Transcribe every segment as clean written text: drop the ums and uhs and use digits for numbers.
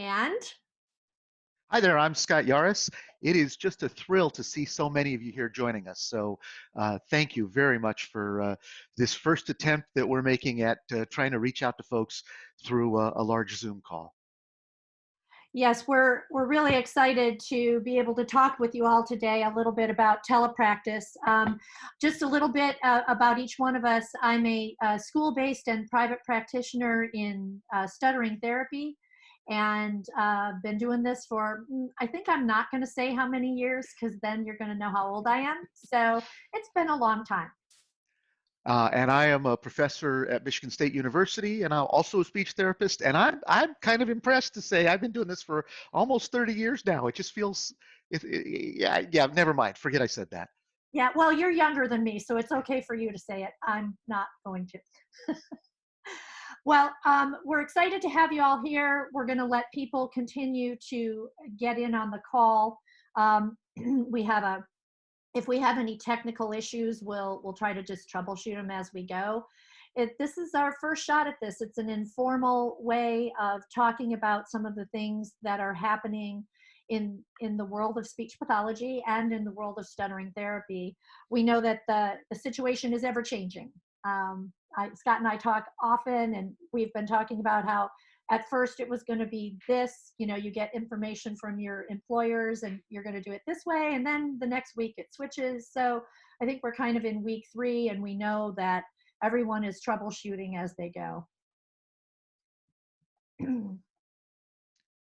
And Hi there, I'm Scott Yaruss. It is just a thrill to see so many of you here joining us. So thank you very much for this first attempt that we're making at trying to reach out to folks through a large Zoom call. yes, we're really excited to be able to talk with you all today a little bit about telepractice. Just a little bit about each one of us. I'm a school-based and private practitioner in stuttering therapy, and been doing this for I think I'm not going to say how many years because then you're going to know how old I am. So it's been a long time. And I am a professor at Michigan State University, and I'm also a speech therapist. And I'm kind of impressed to say I've been doing this for almost 30 years now. It just feels, yeah, never mind. Forget I said that. Yeah, well, you're younger than me, so it's okay for you to say it. I'm not going to. Well, we're excited to have you all here. We're going to let people continue to get in on the call. We have a, if we have any technical issues, we'll try to just troubleshoot them as we go. This is our first shot at this. It's an informal way of talking about some of the things that are happening in the world of speech pathology and in the world of stuttering therapy. We know that the situation is ever changing. Scott and I talk often, and we've been talking about how at first it was going to be this, you get information from your employers and you're going to do it this way, and then the next week it switches. So I think we're kind of in week 3, and we know that everyone is troubleshooting as they go.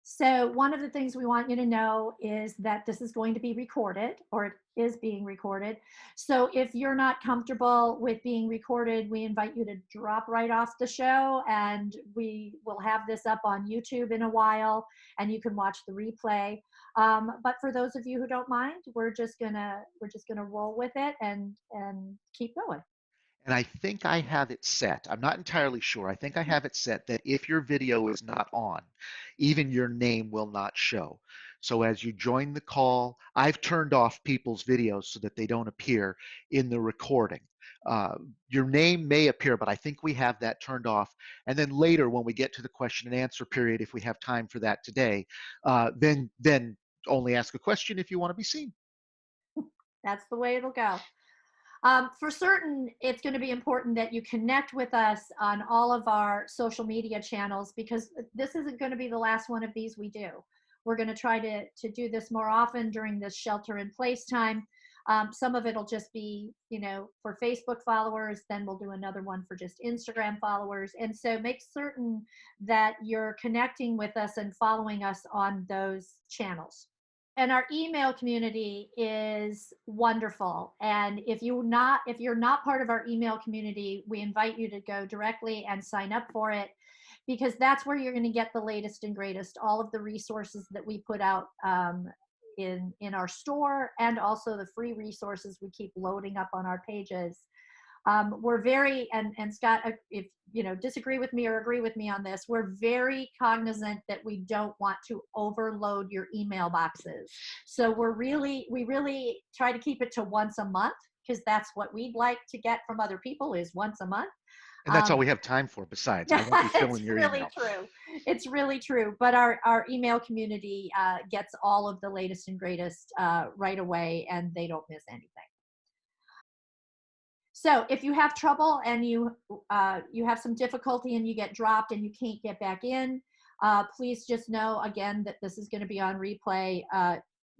So one of the things we want you to know is that this is going to be recorded, or it is being recorded. So if you're not comfortable with being recorded, we invite you to drop right off the show, and we will have this up on YouTube in a while, and you can watch the replay. But for those of you who don't mind, we're just gonna roll with it and keep going. And I think I have it set. I'm not entirely sure. I think I have it set that if your video is not on, even your name will not show. So as you join the call, I've turned off people's videos so that they don't appear in the recording. Uh, your name may appear, but I think we have that turned off. And then later, when we get to the question and answer period, if we have time for that today, then only ask a question if you want to be seen. That's the way it'll go. For certain, it's going to be important that you connect with us on all of our social media channels, because this isn't going to be the last one of these we do. We're going to try to do this more often during this shelter in place time. Some of it'll just be, for Facebook followers, then we'll do another one for just Instagram followers. And so make certain that you're connecting with us and following us on those channels. And our email community is wonderful, and if you're not part of our email community, we invite you to go directly and sign up for it, because that's where you're going to get the latest and greatest, all of the resources that we put out in our store, and also the free resources we keep loading up on our pages. We're very, and Scott, if disagree with me or agree with me on this, we're very cognizant that we don't want to overload your email boxes. So we really try to keep it to once a month, because that's what we'd like to get from other people, is once a month. And that's all Um, we have time for besides. I won't be it's filling your really email. true. It's really true. But our email community gets all of the latest and greatest right away, and they don't miss anything. So if you have trouble and you have some difficulty and you get dropped and you can't get back in, please just know again that this is going to be on replay.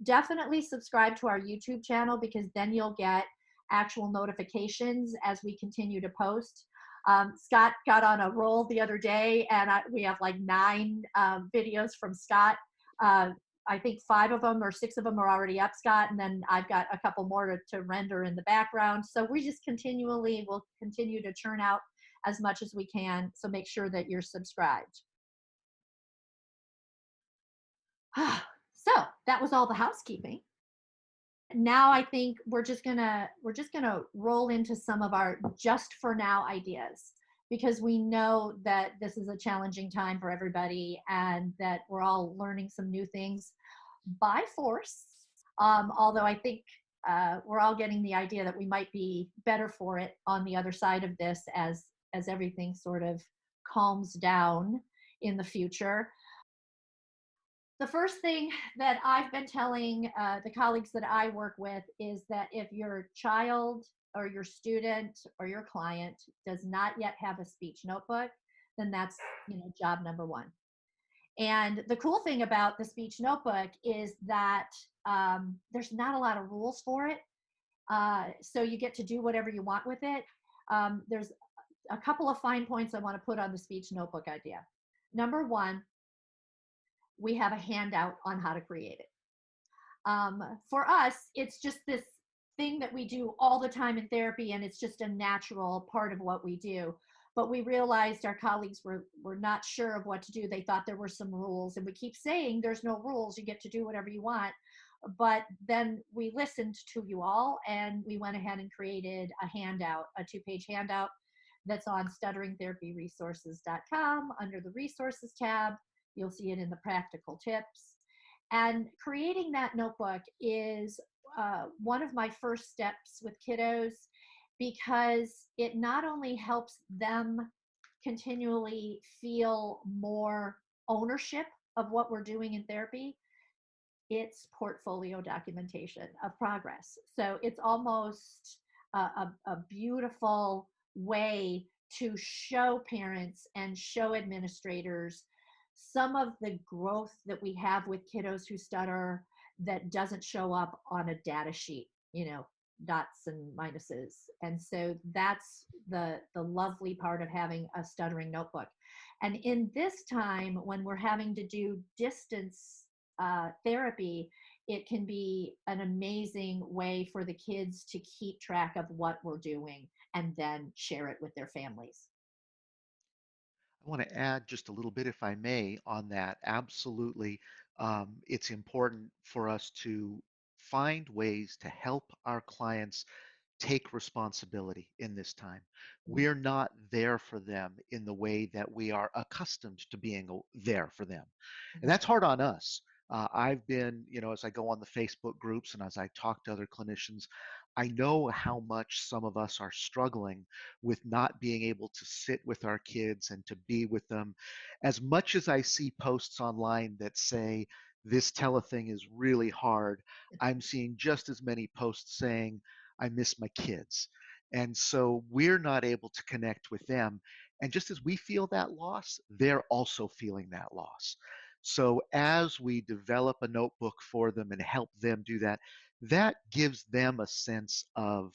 Definitely subscribe to our YouTube channel, because then you'll get actual notifications as we continue to post. Scott got on a roll the other day, and we have like 9 videos from Scott. I think 5 of them or 6 of them are already up, Scott, and then I've got a couple more to render in the background. So we just will continue to churn out as much as we can. So make sure that you're subscribed. So that was all the housekeeping. Now I think we're just gonna roll into some of our just for now ideas, because we know that this is a challenging time for everybody, and that we're all learning some new things by force. Although I think we're all getting the idea that we might be better for it on the other side of this, as everything sort of calms down in the future. The first thing that I've been telling the colleagues that I work with is that if your child or your student or your client does not yet have a speech notebook, then that's, job number one. And the cool thing about the speech notebook is that there's not a lot of rules for it. So you get to do whatever you want with it. There's a couple of fine points I want to put on the speech notebook idea. Number one, we have a handout on how to create it. For us, it's just this thing that we do all the time in therapy, and it's just a natural part of what we do. But we realized our colleagues were not sure of what to do. They thought there were some rules, and we keep saying there's no rules. You get to do whatever you want. But then we listened to you all, and we went ahead and created a handout, a 2-page handout that's on stutteringtherapyresources.com under the resources tab. You'll see it in the practical tips. And creating that notebook is one of my first steps with kiddos, because it not only helps them continually feel more ownership of what we're doing in therapy, it's portfolio documentation of progress. So it's almost a beautiful way to show parents and show administrators some of the growth that we have with kiddos who stutter that doesn't show up on a data sheet, dots and minuses. And so that's the lovely part of having a stuttering notebook. And in this time when we're having to do distance therapy, it can be an amazing way for the kids to keep track of what we're doing and then share it with their families. I want to add just a little bit, if I may, on that. Absolutely. It's important for us to find ways to help our clients take responsibility in this time. We're not there for them in the way that we are accustomed to being there for them. And Mhm. that's hard on us. I've been, as I go on the Facebook groups and as I talk to other clinicians, I know how much some of us are struggling with not being able to sit with our kids and to be with them. As much as I see posts online that say, this telething is really hard, I'm seeing just as many posts saying, I miss my kids. And so we're not able to connect with them. And just as we feel that loss, they're also feeling that loss. So as we develop a notebook for them and help them do that, that gives them a sense of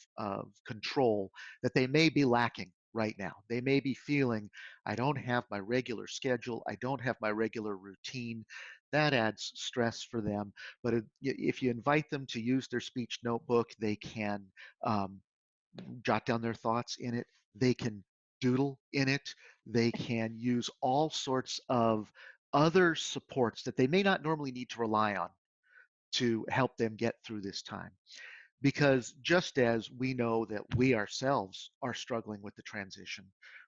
control that they may be lacking right now. They may be feeling, I don't have my regular schedule, I don't have my regular routine. That adds stress for them. But if you invite them to use their speech notebook, they can um, jot down their thoughts in it. They can doodle in it. They can use all sorts of other supports that they may not normally need to rely on to help them get through this time. Because just as we know that we ourselves are struggling with the transition,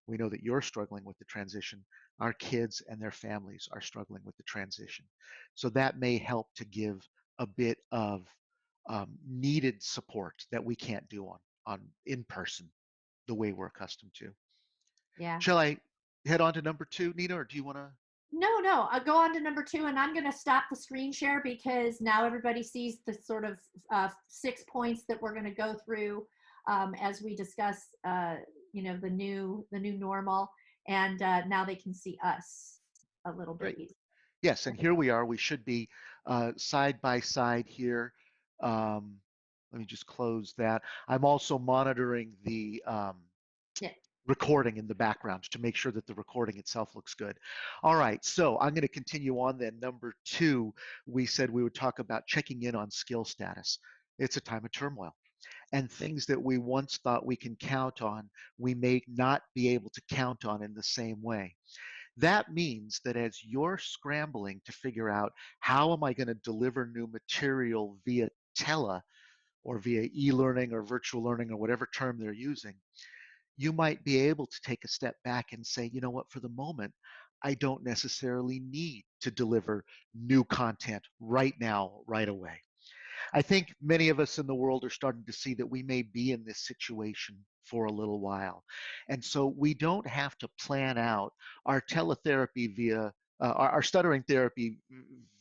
we know that you're struggling with the transition, our kids and their families are struggling with the transition. So that may help to give a bit of needed support that we can't do on in person the way we're accustomed to. Yeah. Shall I head on to number two, Nina, or do you want to? No, no. I'll go on to number two, and I'm going to stop the screen share because now everybody sees the sort of 6 points that we're going to go through as we discuss, the new normal, and now they can see us a little bit Great. easier. Yes, and here we are. We should be side by side here. Um, Let me just close that. I'm also monitoring the Yeah. recording in the background to make sure that the recording itself looks good. All right, so I'm going to continue on then. Number two, we said we would talk about checking in on skill status. It's a time of turmoil, and things that we once thought we can count on, we may not be able to count on in the same way. That means that as you're scrambling to figure out how am I going to deliver new material via tele or via e-learning or virtual learning or whatever term they're using, you might be able to take a step back and say, you know what, for the moment, I don't necessarily need to deliver new content right now, right away. I think many of us in the world are starting to see that we may be in this situation for a little while. And so we don't have to plan out our teletherapy via our stuttering therapy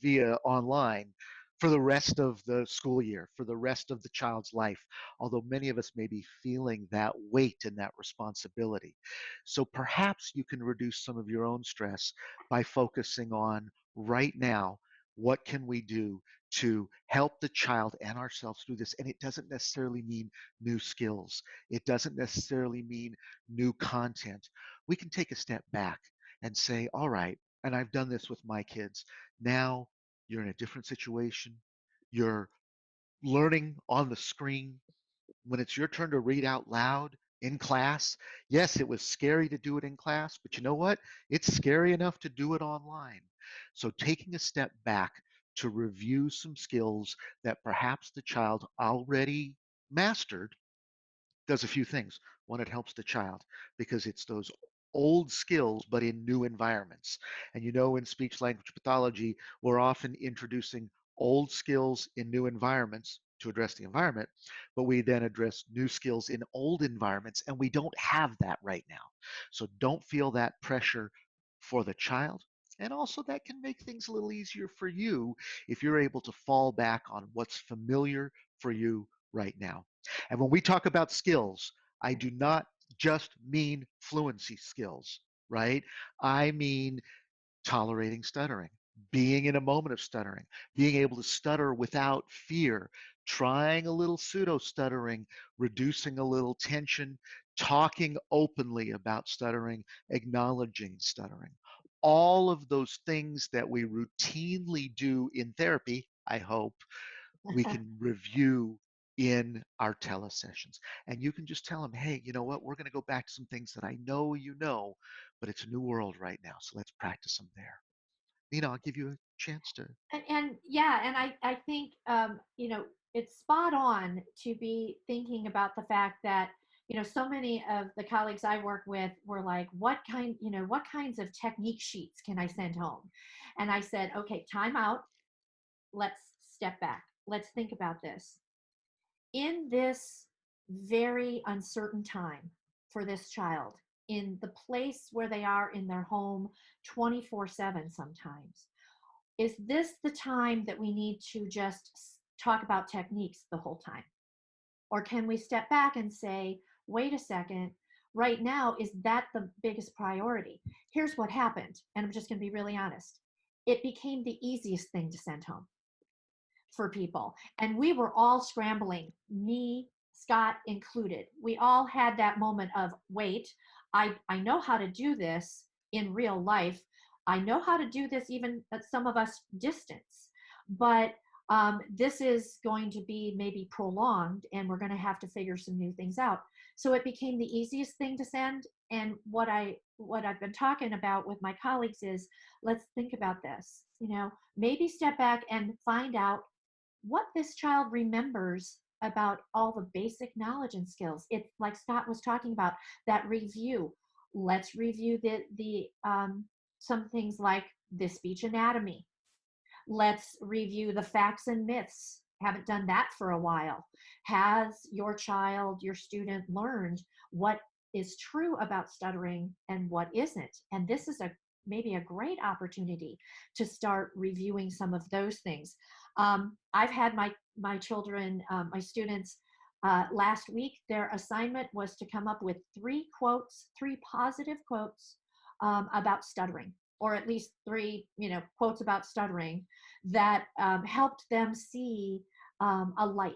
via online for the rest of the school year, for the rest of the child's life, although many of us may be feeling that weight and that responsibility. So perhaps you can reduce some of your own stress by focusing on right now, what can we do to help the child and ourselves through this? And it doesn't necessarily mean new skills. It doesn't necessarily mean new content. We can take a step back and say, all right, and I've done this with my kids. Now you're in a different situation. You're learning on the screen. When it's your turn to read out loud in class, yes, it was scary to do it in class, but you know what? It's scary enough to do it online. So taking a step back to review some skills that perhaps the child already mastered does a few things. One, it helps the child because it's those old skills, but in new environments. And you know, in speech language pathology, we're often introducing old skills in new environments to address the environment, but we then address new skills in old environments, and we don't have that right now. So don't feel that pressure for the child. And also, that can make things a little easier for you if you're able to fall back on what's familiar for you right now. And when we talk about skills, I do not just mean fluency skills, right? I mean tolerating stuttering, being in a moment of stuttering, being able to stutter without fear, trying a little pseudo stuttering, reducing a little tension, talking openly about stuttering, acknowledging stuttering. All of those things that we routinely do in therapy, I hope, we can review in our telesessions. And you can just tell them, hey, you know what? We're going to go back to some things that I know you know, but it's a new world right now. So let's practice them there. I'll give you a chance to. And yeah, and I think it's spot on to be thinking about the fact that so many of the colleagues I work with were like, what kinds of technique sheets can I send home? And I said, okay, time out. Let's step back. Let's think about this. In this very uncertain time for this child, in the place where they are in their home 24/7 sometimes, is this the time that we need to just talk about techniques the whole time? Or can we step back and say, wait a second, right now, is that the biggest priority? Here's what happened, and I'm just going to be really honest. It became the easiest thing to send home for people. And we were all scrambling, me, Scott included. We all had that moment of, wait, I know how to do this in real life. I know how to do this even at some of us distance, but this is going to be maybe prolonged and we're going to have to figure some new things out. So it became the easiest thing to send. And what I've been talking about with my colleagues is, let's think about this, maybe step back and find out what this child remembers about all the basic knowledge and skills. It's like Scott was talking about, that review. Let's review the some things like the speech anatomy. Let's review the facts and myths. Haven't done that for a while. Has your child, your student, learned what is true about stuttering and what isn't? And this is maybe a great opportunity to start reviewing some of those things. I've had my children, my students, last week, their assignment was to come up with three positive quotes about stuttering, or at least three, quotes about stuttering that helped them see a light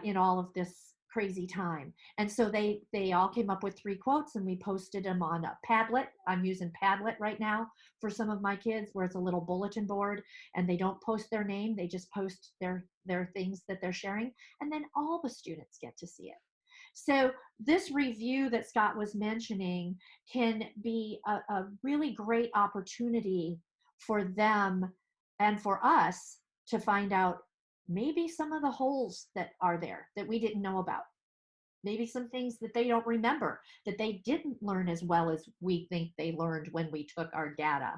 in all of this crazy time. And so they all came up with three quotes, and we posted them on a Padlet. I'm using Padlet right now for some of my kids, where it's a little bulletin board, and they don't post their name, they just post their things that they're sharing, and then all the students get to see it. So this review that Scott was mentioning can be a really great opportunity for them and for us to find out maybe some of the holes that are there that we didn't know about. Maybe some things that they don't remember, that they didn't learn as well as we think they learned when we took our data,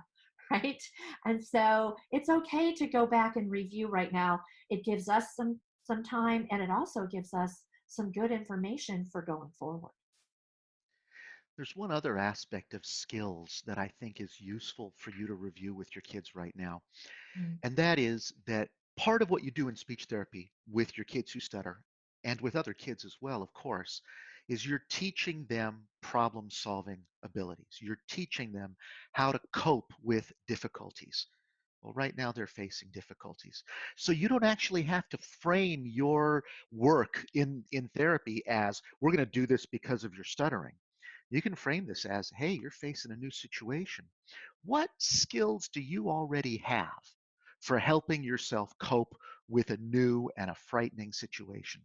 right? And so it's okay to go back and review right now. It gives us some time, and it also gives us some good information for going forward. There's one other aspect of skills that I think is useful for you to review with your kids right now. Mm. And that is that part of what you do in speech therapy with your kids who stutter and with other kids as well, of course, is you're teaching them problem solving abilities. You're teaching them how to cope with difficulties. Well, right now they're facing difficulties. So you don't actually have to frame your work in therapy as we're going to do this because of your stuttering. You can frame this as, hey, you're facing a new situation. What skills do you already have for helping yourself cope with a new and a frightening situation?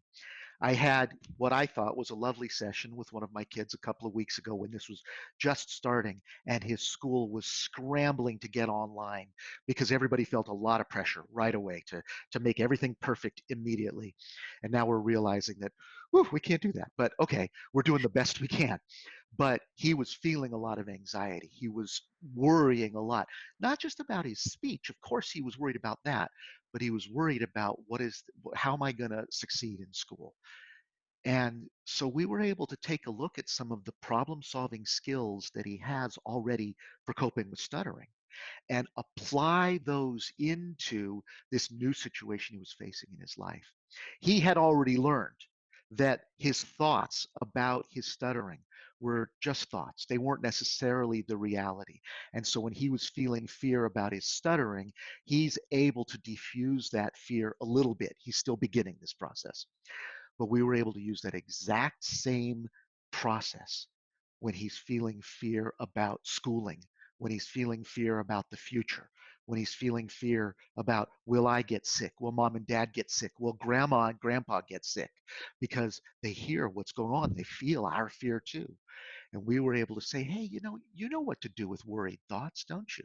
I had what I thought was a lovely session with one of my kids a couple of weeks ago when this was just starting, and his school was scrambling to get online because everybody felt a lot of pressure right away to make everything perfect immediately. And now we're realizing that, whew, we can't do that. But okay, we're doing the best we can. But he was feeling a lot of anxiety. He was worrying a lot, not just about his speech. Of course, he was worried about that, but he was worried about how am I going to succeed in school? And so we were able to take a look at some of the problem solving skills that he has already for coping with stuttering and apply those into this new situation he was facing in his life. He had already learned that his thoughts about his stuttering were just thoughts. They weren't necessarily the reality. And so when he was feeling fear about his stuttering, he's able to diffuse that fear a little bit. He's still beginning this process. But we were able to use that exact same process when he's feeling fear about schooling, when he's feeling fear about the future, when he's feeling fear about, will I get sick? Will mom and dad get sick? Will grandma and grandpa get sick? Because they hear what's going on. They feel our fear too. And we were able to say, hey, you know what to do with worried thoughts, don't you?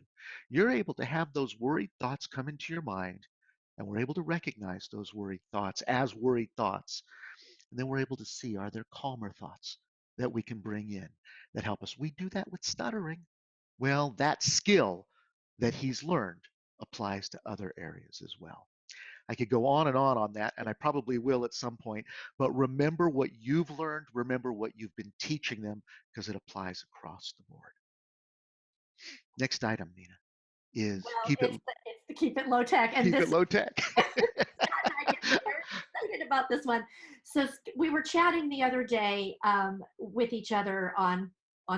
You're able to have those worried thoughts come into your mind, and we're able to recognize those worried thoughts as worried thoughts. And then we're able to see, are there calmer thoughts that we can bring in that help us? We do that with stuttering. Well, that skill that he's learned applies to other areas as well. I could go on that, and I probably will at some point. But remember what you've learned, remember what you've been teaching them, because it applies across the board. Next item, Nina, is Well, it's to keep it low tech, and keep it this low tech. Scott and I get very excited about this one. So we were chatting the other day with each other on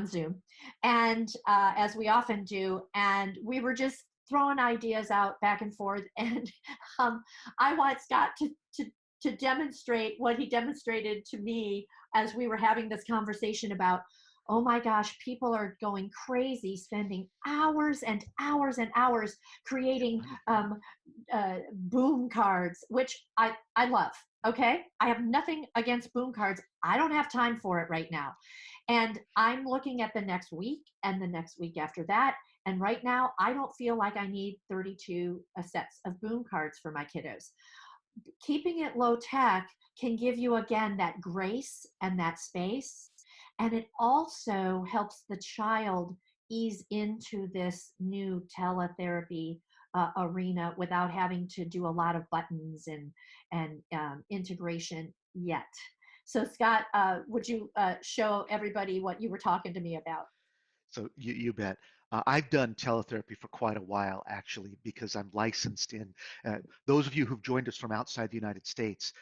Zoom, and as we often do, and we were just throwing ideas out back and forth. And um, I want Scott to demonstrate what he demonstrated to me as we were having this conversation about, oh my gosh, people are going crazy, spending hours and hours and hours creating boom cards, which I love. Okay. I have nothing against boom cards. I don't have time for it right now. And I'm looking at the next week and the next week after that. And right now, I don't feel like I need 32 sets of boom cards for my kiddos. Keeping it low tech can give you, again, that grace and that space. And it also helps the child ease into this new teletherapy arena without having to do a lot of buttons and integration yet. So, Scott, would you show everybody what you were talking to me about? So you bet. I've done teletherapy for quite a while, actually, because I'm licensed in. Those of you who've joined us from outside the United States,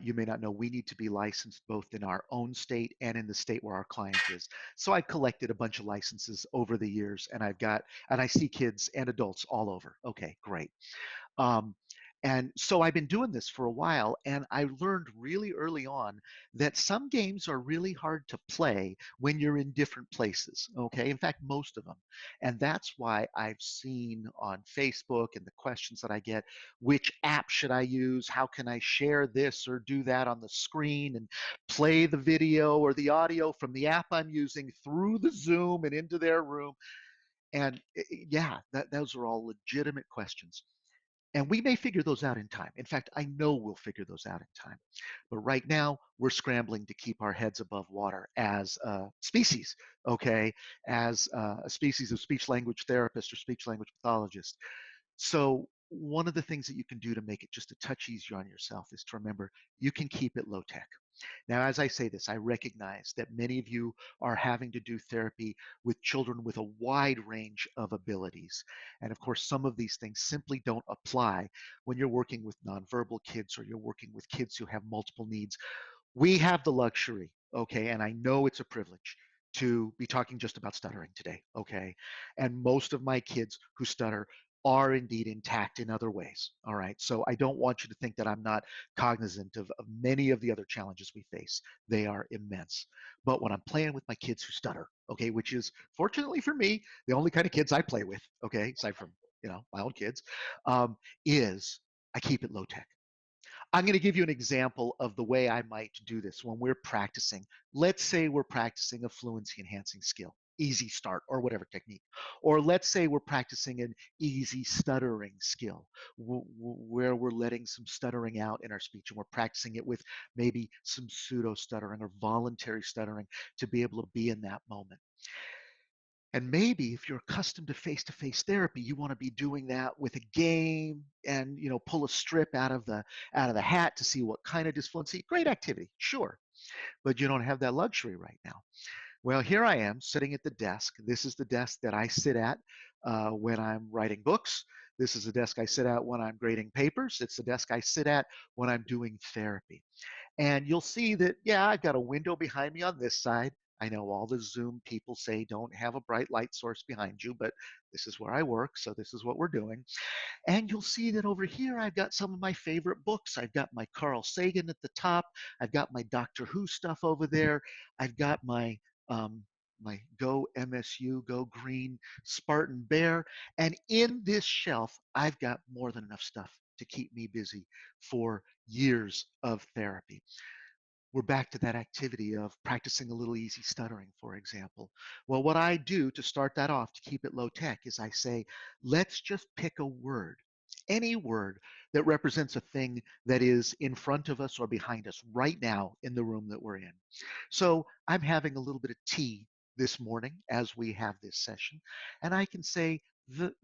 you may not know we need to be licensed both in our own state and in the state where our client is. So I've collected a bunch of licenses over the years, and and I see kids and adults all over. Okay, great. Um, and so I've been doing this for a while, and I learned really early on that some games are really hard to play when you're in different places. Okay, in fact, most of them. And that's why I've seen on Facebook and the questions that I get, which app should I use? How can I share this or do that on the screen and play the video or the audio from the app I'm using through the Zoom and into their room? And yeah, those are all legitimate questions. And we may figure those out in time. In fact, I know we'll figure those out in time. But right now, we're scrambling to keep our heads above water as a species, okay? As a species of speech language therapists or speech language pathologists. So, one of the things that you can do to make it just a touch easier on yourself is to remember you can keep it low tech. Now, as I say this, I recognize that many of you are having to do therapy with children with a wide range of abilities. And of course, some of these things simply don't apply when you're working with nonverbal kids or you're working with kids who have multiple needs. We have the luxury, okay, and I know it's a privilege to be talking just about stuttering today, okay? And most of my kids who stutter are indeed intact in other ways, all right? So I don't want you to think that I'm not cognizant of many of the other challenges we face. They are immense. But when I'm playing with my kids who stutter, okay, which is fortunately for me, the only kind of kids I play with, okay, aside from, my own kids, um, is I keep it low tech. I'm going to give you an example of the way I might do this when we're practicing. Let's say we're practicing a fluency enhancing skill, easy start or whatever technique. Or let's say we're practicing an easy stuttering skill where we're letting some stuttering out in our speech and we're practicing it with maybe some pseudo stuttering or voluntary stuttering to be able to be in that moment. And maybe if you're accustomed to face-to-face therapy, you want to be doing that with a game and pull a strip out of the hat to see what kind of disfluency. Great activity, sure, but you don't have that luxury right now. Well, here I am sitting at the desk. This is the desk that I sit at when I'm writing books. This is the desk I sit at when I'm grading papers. It's the desk I sit at when I'm doing therapy. And you'll see that, yeah, I've got a window behind me on this side. I know all the Zoom people say don't have a bright light source behind you, but this is where I work, so this is what we're doing. And you'll see that over here, I've got some of my favorite books. I've got my Carl Sagan at the top. I've got my Doctor Who stuff over there. I've got um, my Go MSU, Go Green Spartan Bear. And in this shelf, I've got more than enough stuff to keep me busy for years of therapy. We're back to that activity of practicing a little easy stuttering, for example. Well, what I do to start that off to keep it low tech is I say, let's just pick a word, any word that represents a thing that is in front of us or behind us right now in the room that we're in. So I'm having a little bit of tea this morning as we have this session, and I can say, the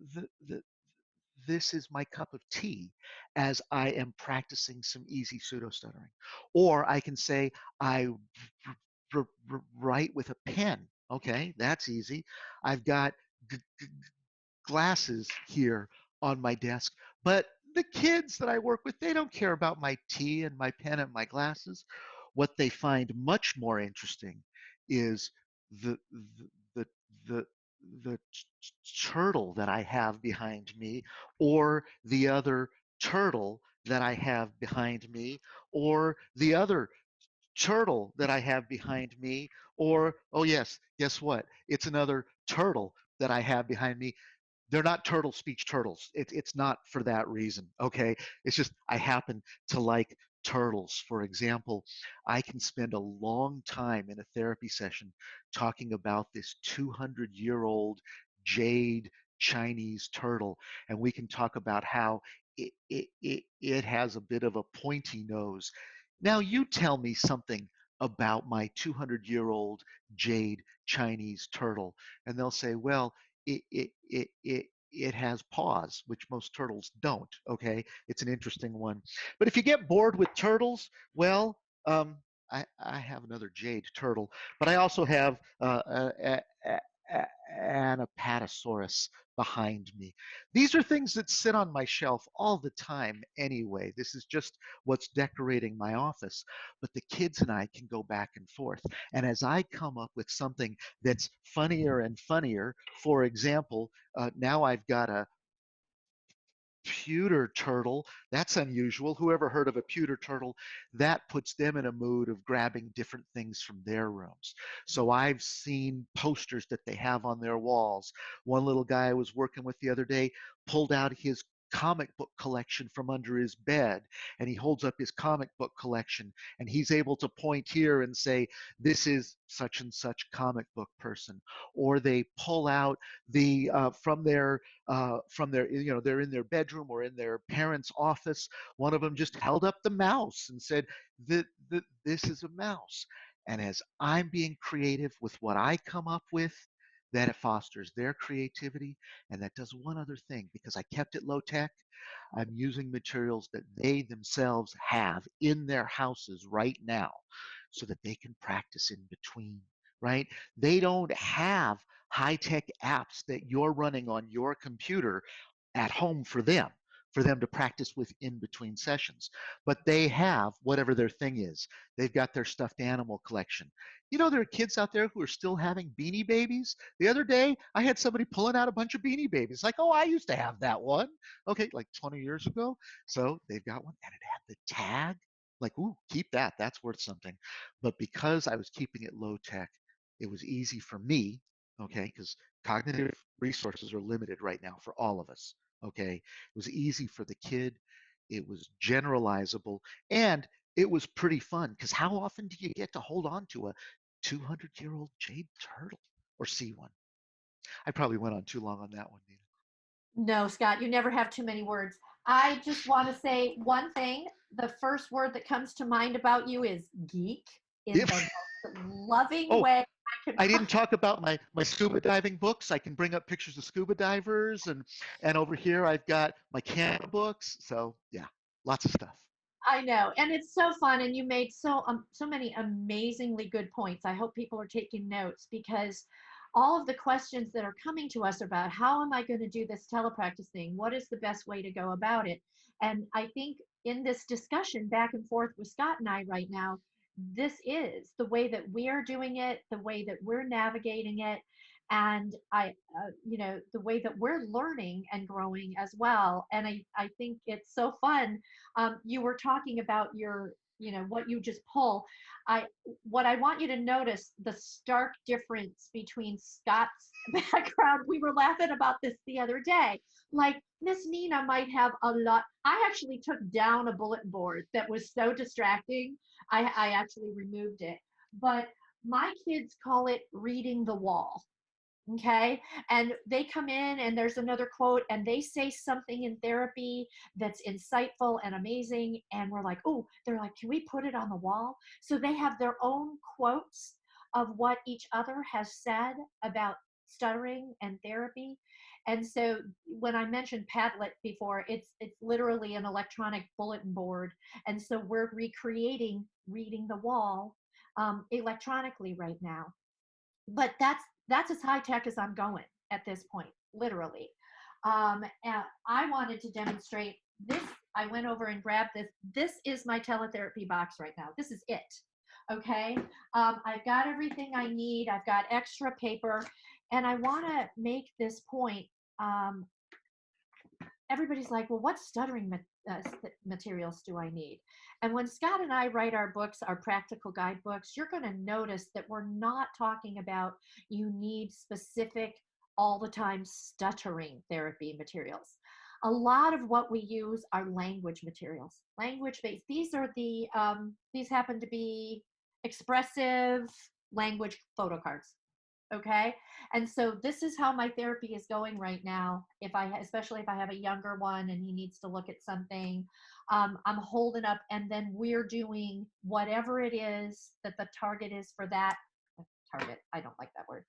this is my cup of tea as I am practicing some easy pseudo stuttering. Or I can say, I write with a pen. Okay, that's easy. I've got glasses here on my desk, but the kids that I work with, they don't care about my tea and my pen and my glasses. What they find much more interesting is the the the the turtle that I have behind me, or the other turtle that I have behind me, or the other turtle that I have behind me, or, oh yes, guess what? It's another turtle that I have behind me. They're not turtle speech turtles. It's not for that reason, okay? It's just I happen to like turtles. For example, I can spend a long time in a therapy session talking about this 200-year-old jade Chinese turtle, and we can talk about how it has a bit of a pointy nose. Now, you tell me something about my 200-year-old jade Chinese turtle, and they'll say, well, it has paws, which most turtles don't. Okay, it's an interesting one. But if you get bored with turtles, well, I have another jade turtle, but I also have an apatosaurus behind me. These are things that sit on my shelf all the time anyway. This is just what's decorating my office. But the kids and I can go back and forth. And as I come up with something that's funnier and funnier, for example, now I've got a pewter turtle. That's unusual. Whoever heard of a pewter turtle? That puts them in a mood of grabbing different things from their rooms. So I've seen posters that they have on their walls. One little guy I was working with the other day pulled out his comic book collection from under his bed, and he holds up his comic book collection, and he's able to point here and say, this is such and such comic book person. Or they pull out the from their they're in their bedroom or in their parents' office. One of them just held up the mouse and said that this is a mouse. And as I'm being creative with what I come up with, that it fosters their creativity, and that does one other thing. Because I kept it low tech, I'm using materials that they themselves have in their houses right now so that they can practice in between, right? They don't have high tech apps that you're running on your computer at home for them to practice with in between sessions. But they have whatever their thing is. They've got their stuffed animal collection. You know, there are kids out there who are still having Beanie Babies. The other day, I had somebody pulling out a bunch of Beanie Babies. Like, oh, I used to have that one. Okay, like 20 years ago. So they've got one and it had the tag. Like, ooh, keep that. That's worth something. But because I was keeping it low tech, it was easy for me, okay, because cognitive resources are limited right now for all of us, okay? It was easy for the kid. It was generalizable. And it was pretty fun because how often do you get to hold on to a 200-year-old jade turtle or see one? I probably went on too long on that one, Nina. No, Scott, you never have too many words. I just want to say one thing. The first word that comes to mind about you is geek in Yep. the most loving Oh, way I could I didn't talk about my scuba diving books. I can bring up pictures of scuba divers, and over here I've got my camera books. So yeah, lots of stuff. I know, and it's so fun, and you made so many amazingly good points. I hope people are taking notes because all of the questions that are coming to us about how am I going to do this telepractice thing? What is the best way to go about it? And I think in this discussion back and forth with Scott and I right now, this is the way that we are doing it, the way that we're navigating it, and the way that we're learning and growing as well. And I think it's so fun. You were talking about what you just pull. I what I want you to notice the stark difference between Scott's background. We were laughing about this the other day. Like Miss Nina might have a lot. I actually took down a bulletin board that was so distracting. I actually removed it. But my kids call it reading the wall. Okay. And they come in and there's another quote and they say something in therapy that's insightful and amazing. And we're like, oh, they're like, can we put it on the wall? So they have their own quotes of what each other has said about stuttering and therapy. And so when I mentioned Padlet before, it's literally an electronic bulletin board. And so we're recreating reading the wall electronically right now, but that's as high tech as I'm going at this point, literally. And I wanted to demonstrate this. I went over and grabbed this. This is my teletherapy box right now. This is it. Okay. I've got everything I need. I've got extra paper, and I want to make this point. Um, Everybody's like, well, what stuttering materials do I need? And when Scott and I write our books, our practical guidebooks, you're going to notice that we're not talking about you need specific all the time stuttering therapy materials. A lot of what we use are language materials, language based. These happen to be expressive language photo cards. Okay. And so this is how my therapy is going right now. Especially if I have a younger one and he needs to look at something, I'm holding up and then we're doing whatever it is that the target is for that target. I don't like that word.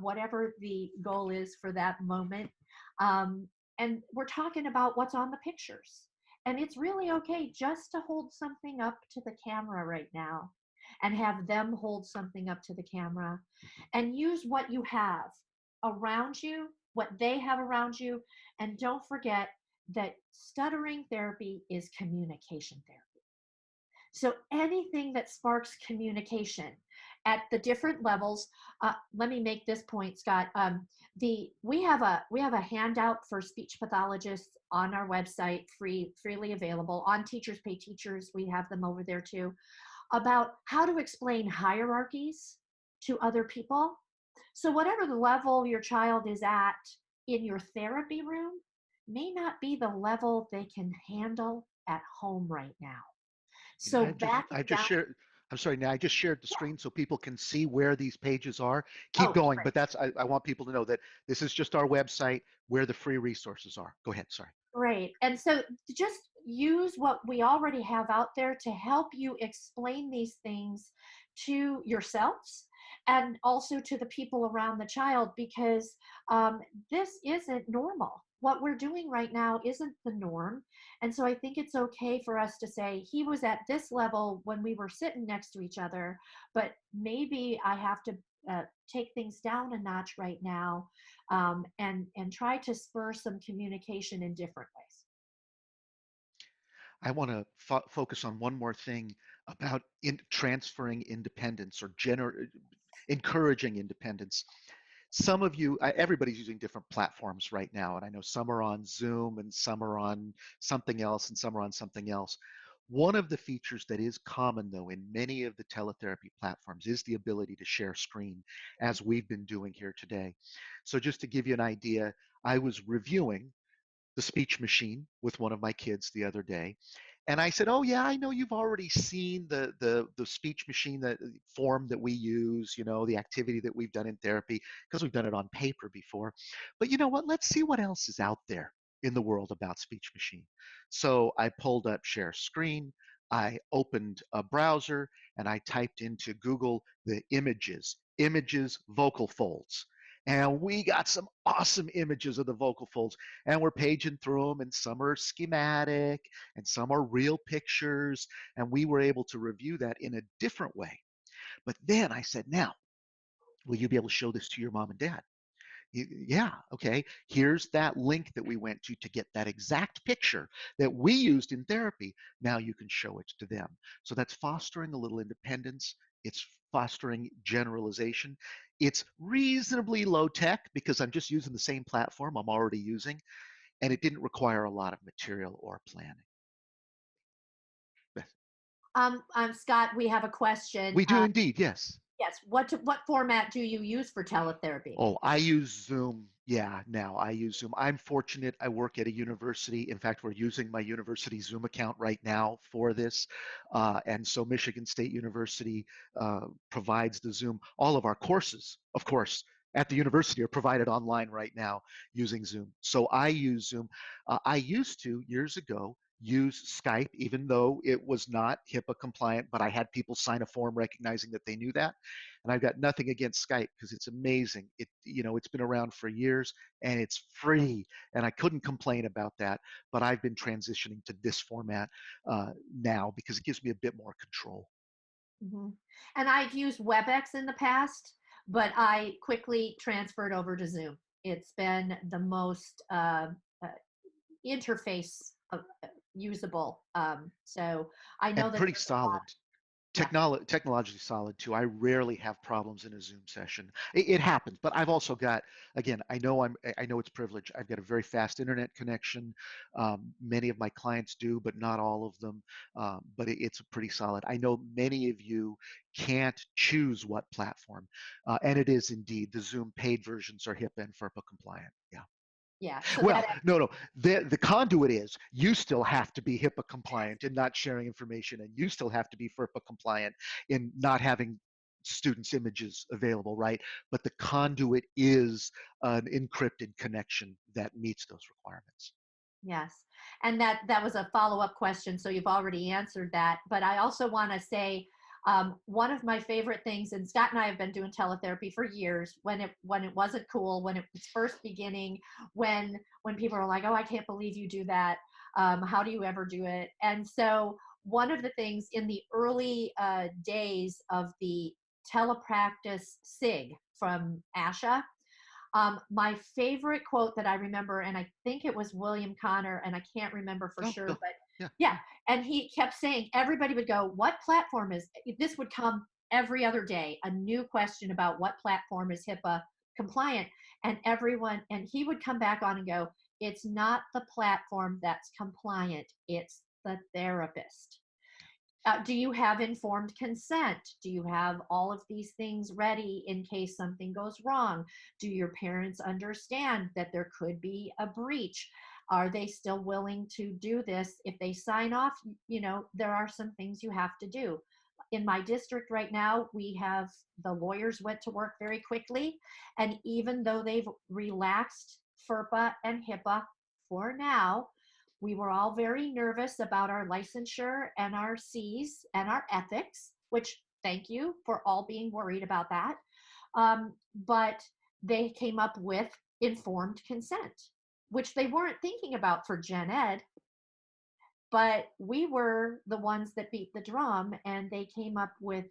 Whatever the goal is for that moment. And we're talking about what's on the pictures. And it's really okay just to hold something up to the camera right now and have them hold something up to the camera and use what you have around you, what they have around you. And don't forget that stuttering therapy is communication therapy. So anything that sparks communication at the different levels. Let me make this point, Scott. We have a handout for speech pathologists on our website, freely available on Teachers Pay Teachers. We have them over there too, about how to explain hierarchies to other people. So whatever the level your child is at in your therapy room may not be the level they can handle at home right now. Yeah, So backing I just down. shared. I'm sorry. Now I just shared the screen so people can see where these pages are. Keep Oh, going, but I want people to know that this is just our website where the free resources are. Go ahead. Sorry. great. And so just use what we already have out there to help you explain these things to yourselves and also to the people around the child, because this isn't normal. What we're doing right now isn't the norm. And so I think it's okay for us to say, he was at this level when we were sitting next to each other, but maybe I have to take things down a notch right now, and try to spur some communication in different ways. I want to focus on one more thing about transferring independence or encouraging independence. Some of you, everybody's using different platforms right now, and I know some are on Zoom and some are on something else and some are on something else. One of the features that is common, though, in many of the teletherapy platforms is the ability to share screen, as we've been doing here today. So just to give you an idea, I was reviewing the speech machine with one of my kids the other day. And I said, "Oh yeah, I know you've already seen the speech machine, that form that we use, the activity that we've done in therapy, because we've done it on paper before. But you know what? Let's see what else is out there in the world about speech machine." So I pulled up share screen, I opened a browser, and I typed into Google the images vocal folds. And we got some awesome images of the vocal folds, and we're paging through them, and some are schematic and some are real pictures, and we were able to review that in a different way. But then I said, "Now, will you be able to show this to your mom and dad?" Yeah, okay. Here's that link that we went to get that exact picture that we used in therapy. Now you can show it to them. So that's fostering a little independence. It's fostering generalization. It's reasonably low tech because I'm just using the same platform I'm already using, and it didn't require a lot of material or planning. Scott, we have a question. We do indeed, yes. Yes. What format do you use for teletherapy? Oh, I use Zoom. Yeah, now I use Zoom. I'm fortunate. I work at a university. In fact, we're using my university Zoom account right now for this. And so Michigan State University provides the Zoom. All of our courses, of course, at the university are provided online right now using Zoom. So I use Zoom. I used to, years ago, use Skype, even though it was not HIPAA compliant, but I had people sign a form recognizing that they knew that. And I've got nothing against Skype because it's amazing. It's been around for years and it's free, and I couldn't complain about that. But I've been transitioning to this format now because it gives me a bit more control. Hmm. And I've used WebEx in the past, but I quickly transferred over to Zoom. It's been the most uh, interface usable. So I know And that pretty there's a lot. solid. Yeah. Technology solid too. I rarely have problems in a Zoom session. It happens, but I've also got, again, I know it's privilege. I've got a very fast internet connection. Many of my clients do, but not all of them. But it's pretty solid. I know many of you can't choose what platform, and it is indeed the Zoom paid versions are HIPAA and FERPA compliant. Yeah. Yeah. So that Well, no. The conduit is you still have to be HIPAA compliant in not sharing information, and you still have to be FERPA compliant in not having students' images available, right? But the conduit is an encrypted connection that meets those requirements. Yes. And that was a follow-up question, so you've already answered that. But I also want to say, one of my favorite things, and Scott and I have been doing teletherapy for years, when it wasn't cool, when it was first beginning, when people are like, "Oh, I can't believe you do that. How do you ever do it?" And so one of the things in the early days of the Telepractice SIG from ASHA, my favorite quote that I remember, and I think it was William Connor, and I can't remember for Oh, sure, Bill. but Yeah. yeah, and he kept saying, everybody would go, "What platform is this?" Would come every other day, a new question about what platform is HIPAA compliant, and he would come back on and go, "It's not the platform that's compliant, it's the therapist." Do you have informed consent? Do you have all of these things ready in case something goes wrong? Do your parents understand that there could be a breach? Are they still willing to do this? If they sign off, there are some things you have to do. In my district right now, the lawyers went to work very quickly. And even though they've relaxed FERPA and HIPAA for now, we were all very nervous about our licensure and our C's and our ethics, which thank you for all being worried about that. But they came up with informed consent, which they weren't thinking about for gen ed, but we were the ones that beat the drum, and they came up with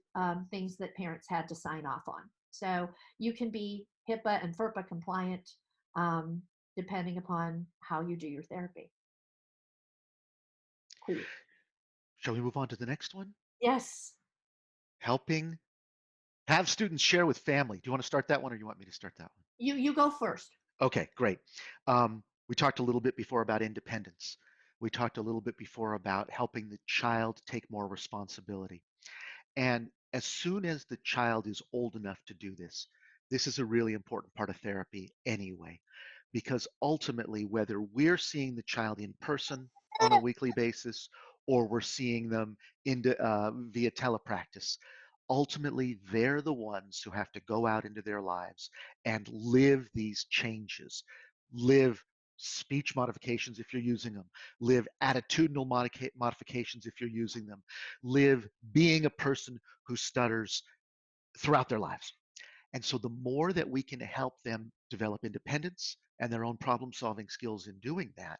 things that parents had to sign off on. So you can be HIPAA and FERPA compliant um, depending upon how you do your therapy. Cool. Shall we move on to the next one? Yes. Helping have students share with family. Do you want to start that one or do you want me to start that one? You go first. Okay, great. We talked a little bit before about independence. We talked a little bit before about helping the child take more responsibility. And as soon as the child is old enough to do this, this is a really important part of therapy anyway, because ultimately, whether we're seeing the child in person on a weekly basis or we're seeing them via telepractice, ultimately they're the ones who have to go out into their lives and live these changes, live speech modifications if you're using them, live attitudinal modifications if you're using them, live being a person who stutters throughout their lives. And so the more that we can help them develop independence and their own problem solving skills in doing that,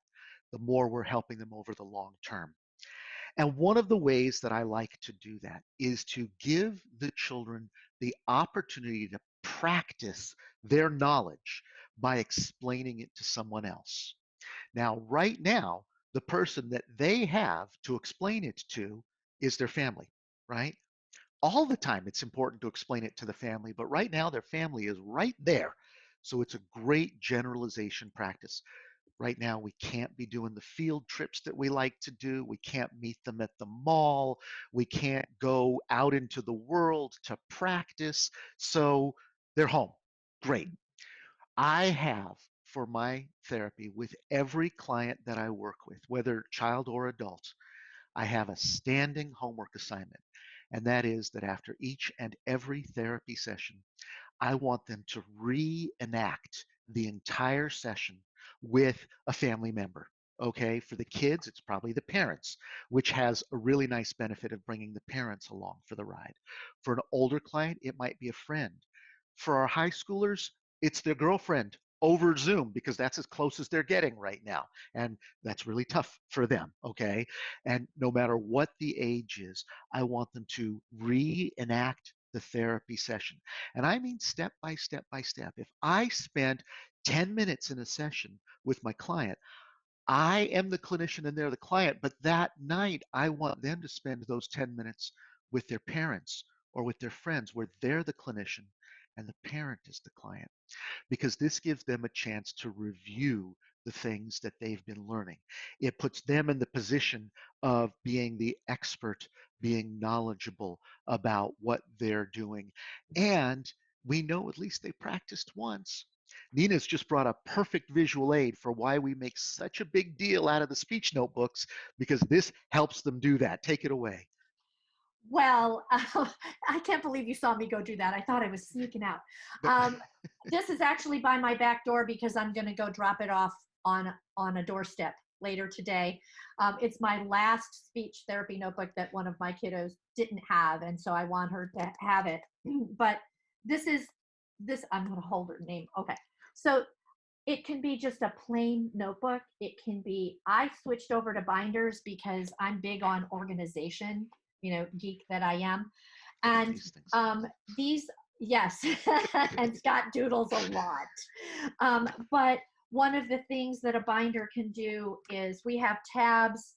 the more we're helping them over the long term. And one of the ways that I like to do that is to give the children the opportunity to practice their knowledge by explaining it to someone else. Now, right now, the person that they have to explain it to is their family, right? All the time it's important to explain it to the family, but right now their family is right there. So it's a great generalization practice. Right now, we can't be doing the field trips that we like to do. We can't meet them at the mall. We can't go out into the world to practice. So they're home. Great. I have for my therapy with every client that I work with, whether child or adult, I have a standing homework assignment. And that is that after each and every therapy session, I want them to reenact the entire session with a family member. Okay, for the kids, it's probably the parents, which has a really nice benefit of bringing the parents along for the ride. For an older client, it might be a friend. For our high schoolers, it's their girlfriend over Zoom because that's as close as they're getting right now. And that's really tough for them. Okay. And no matter what the age is, I want them to reenact the therapy session. And I mean step by step by step. If I spent 10 minutes in a session with my client, I am the clinician and they're the client, but that night I want them to spend those 10 minutes with their parents or with their friends where they're the clinician and the parent is the client, because this gives them a chance to review the things that they've been learning. It puts them in the position of being the expert, being knowledgeable about what they're doing. And we know at least they practiced once. Nina's just brought a perfect visual aid for why we make such a big deal out of the speech notebooks, because this helps them do that. Take it away. Well, I can't believe you saw me go do that. I thought I was sneaking out. This is actually by my back door because I'm going to go drop it off on a doorstep later today. It's my last speech therapy notebook that one of my kiddos didn't have, and so I want her to have it. But this is this. I'm going to hold her name. Okay, so it can be just a plain notebook. It can be, I switched over to binders because I'm big on organization, geek that I am. And These things. these, yes, and Scott doodles a lot. But one of the things that a binder can do is we have tabs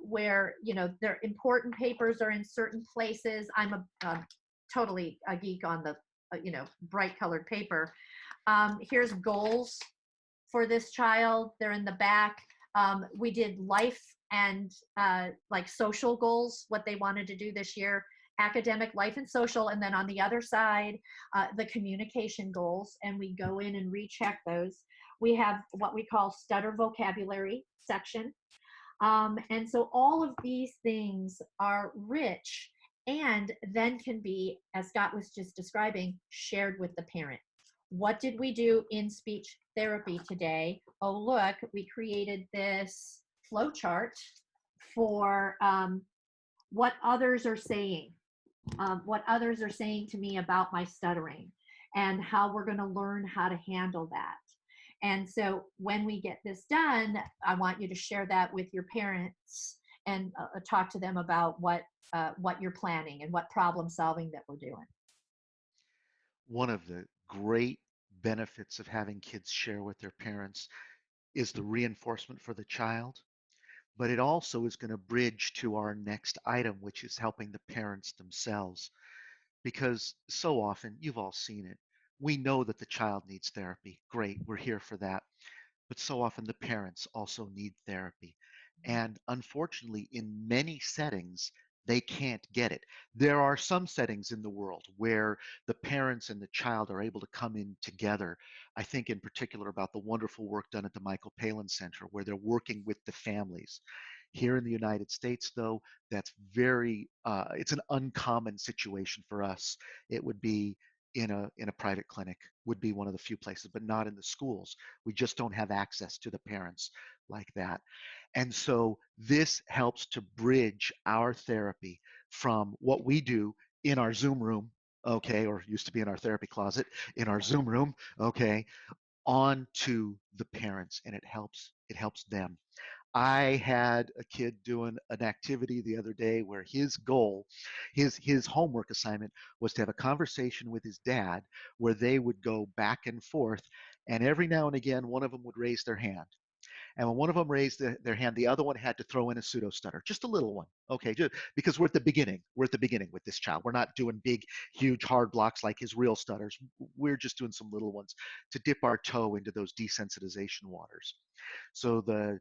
where, their important papers are in certain places. I'm totally a geek on the, bright colored paper. Here's goals for this child. They're in the back. We did life and like social goals, what they wanted to do this year, academic, life, and social. And then on the other side, the communication goals. And we go in and recheck those. We have what we call stutter vocabulary section. And so all of these things are rich and then can be, as Scott was just describing, shared with the parent. What did we do in speech therapy today? Oh, look, we created this flow chart for what others are saying. what others are saying to me about my stuttering and how we're going to learn how to handle that. And so when we get this done, I want you to share that with your parents and talk to them about what you're planning and what problem solving that we're doing. One of the great benefits of having kids share with their parents is the reinforcement for the child, but it also is going to bridge to our next item, which is helping the parents themselves. Because so often, you've all seen it, we know that the child needs therapy. Great, we're here for that. But so often the parents also need therapy. And unfortunately, in many settings, they can't get it. There are some settings in the world where the parents and the child are able to come in together. I think in particular about the wonderful work done at the Michael Palin Center, where they're working with the families. Here in the United States, though, it's an uncommon situation for us. It would be in a private clinic, would be one of the few places, but not in the schools. We just don't have access to the parents like that. And so this helps to bridge our therapy from what we do in our Zoom room, okay, or used to be in our therapy closet, in our Zoom room, okay, on to the parents, and it helps them. I had a kid doing an activity the other day where his goal, his homework assignment was to have a conversation with his dad where they would go back and forth, and every now and again one of them would raise their hand. And when one of them raised their hand, the other one had to throw in a pseudo stutter, just a little one. Okay, just because we're at the beginning. We're at the beginning with this child. We're not doing big, huge, hard blocks like his real stutters. We're just doing some little ones to dip our toe into those desensitization waters. So the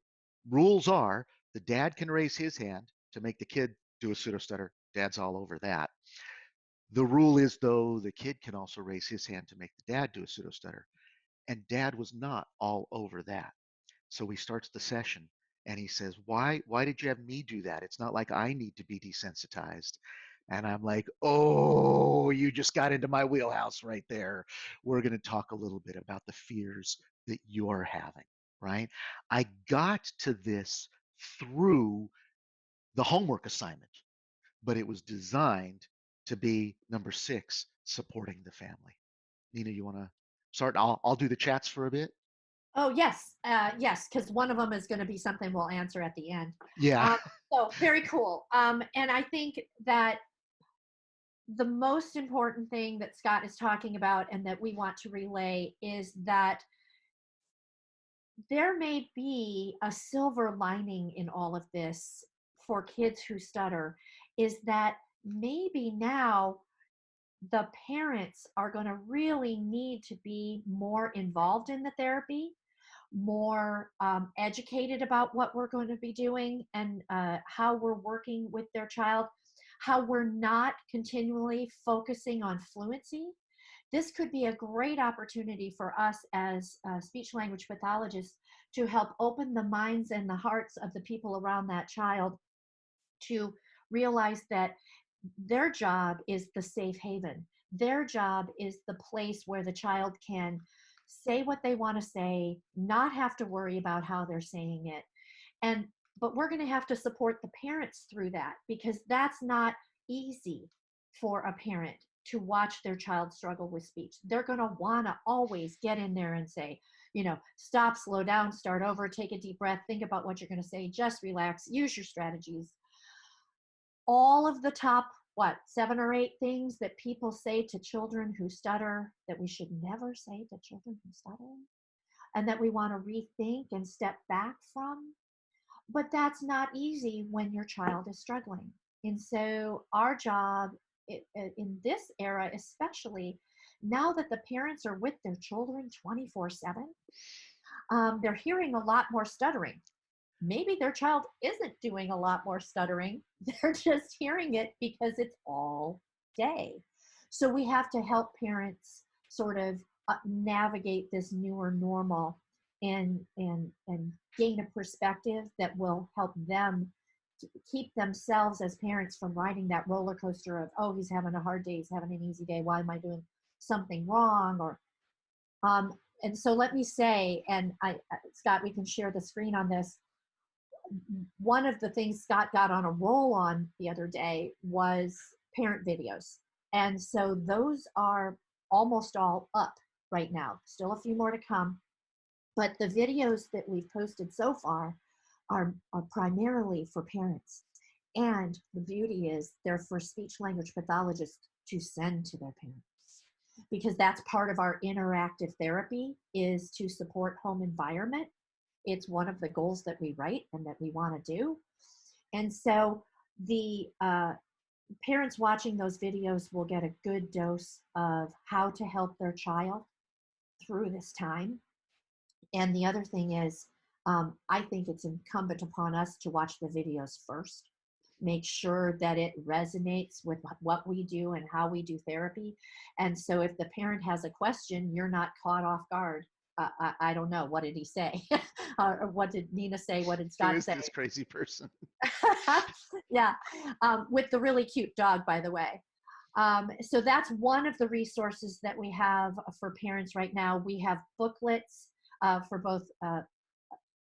rules are the dad can raise his hand to make the kid do a pseudo stutter. Dad's all over that. The rule is, though, the kid can also raise his hand to make the dad do a pseudo stutter. And dad was not all over that. So he starts the session and he says, why did you have me do that? It's not like I need to be desensitized. And I'm like, oh, you just got into my wheelhouse right there. We're going to talk a little bit about the fears that you're having, right? I got to this through the homework assignment, but it was designed to be number 6, supporting the family. Nina, you want to start? I'll do the chats for a bit. Oh, yes. Yes, because one of them is going to be something we'll answer at the end. Yeah. Um, so very cool. And I think that the most important thing that Scott is talking about and that we want to relay is that there may be a silver lining in all of this for kids who stutter, is that maybe now the parents are going to really need to be more involved in the therapy, more educated about what we're going to be doing and how we're working with their child, how we're not continually focusing on fluency. This could be a great opportunity for us as speech language pathologists to help open the minds and the hearts of the people around that child to realize that their job is the safe haven. Their job is the place where the child can say what they want to say, not have to worry about how they're saying it. And but we're going to have to support the parents through that because that's not easy for a parent to watch their child struggle with speech. They're going to want to always get in there and say, stop, slow down, start over, take a deep breath, think about what you're going to say, just relax, use your strategies. All of the top, 7 or 8 things that people say to children who stutter that we should never say to children who stutter and that we want to rethink and step back from. But that's not easy when your child is struggling. And so our job in this era, especially now that the parents are with their children 24/7, they're hearing a lot more stuttering. Maybe their child isn't doing a lot more stuttering. They're just hearing it because it's all day. So we have to help parents sort of navigate this newer normal and gain a perspective that will help them to keep themselves as parents from riding that roller coaster of, oh, he's having a hard day, he's having an easy day, why am I doing something wrong? Or and so let me say, and Scott, we can share the screen on this. One of the things Scott got on a roll on the other day was parent videos. And so those are almost all up right now. Still a few more to come. But the videos that we've posted so far are primarily for parents. And the beauty is they're for speech language pathologists to send to their parents, because that's part of our interactive therapy, is to support home environment. It's one of the goals that we write and that we want to do. And so the parents watching those videos will get a good dose of how to help their child through this time. And the other thing is, I think it's incumbent upon us to watch the videos first, make sure that it resonates with what we do and how we do therapy. And so if the parent has a question, you're not caught off guard. I don't know. What did he say? Or what did Nina say? What did Who Scott is say? this crazy person? Yeah. With the really cute dog, by the way. So that's one of the resources that we have for parents right now. We have booklets for both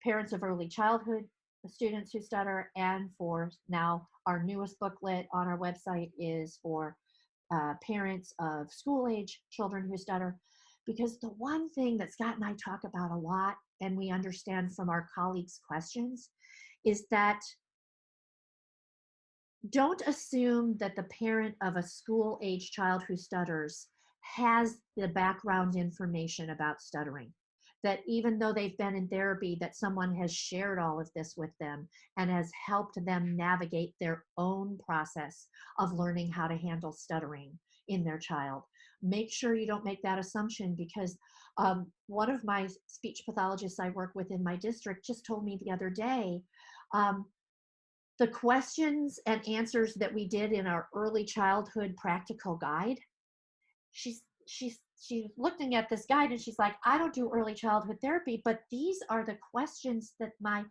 parents of early childhood students who stutter, and for now, our newest booklet on our website is for parents of school age children who stutter. Because the one thing that Scott and I talk about a lot, and we understand from our colleagues' questions, is that don't assume that the parent of a school age child who stutters has the background information about stuttering. That even though they've been in therapy, that someone has shared all of this with them and has helped them navigate their own process of learning how to handle stuttering in their child. Make sure you don't make that assumption, because one of my speech pathologists I work with in my district just told me the other day, um, the questions and answers that we did in our early childhood practical guide, she's looking at this guide and she's like, I don't do early childhood therapy, but these are the questions that my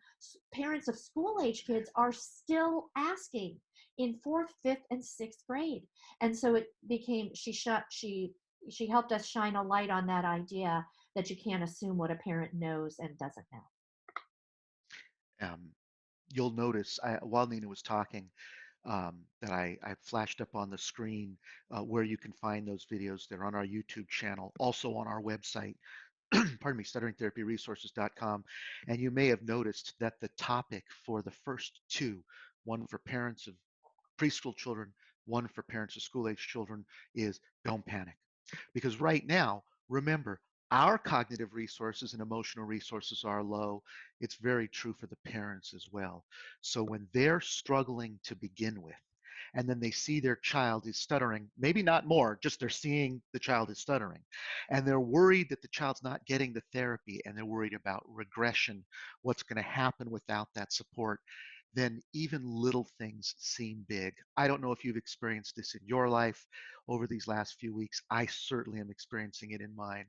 parents of school age kids are still asking in fourth, fifth, and sixth grade. And so it became, she helped us shine a light on that idea that you can't assume what a parent knows and doesn't know. Um, you'll notice while Nina was talking that I flashed up on the screen where you can find those videos. They're on our YouTube channel, also on our website, pardon me, stutteringtherapyresources.com. And you may have noticed that the topic for the first two, one for parents of preschool children, one for parents of school age children, is don't panic. Because right now, remember, our cognitive resources and emotional resources are low. It's very true for the parents as well. So when they're struggling to begin with, and then they see their child is stuttering, maybe not more, just they're seeing the child is stuttering, and they're worried that the child's not getting the therapy, and they're worried about regression, what's going to happen without that support, then even little things seem big. I don't know if you've experienced this in your life over these last few weeks. I certainly am experiencing it in mine.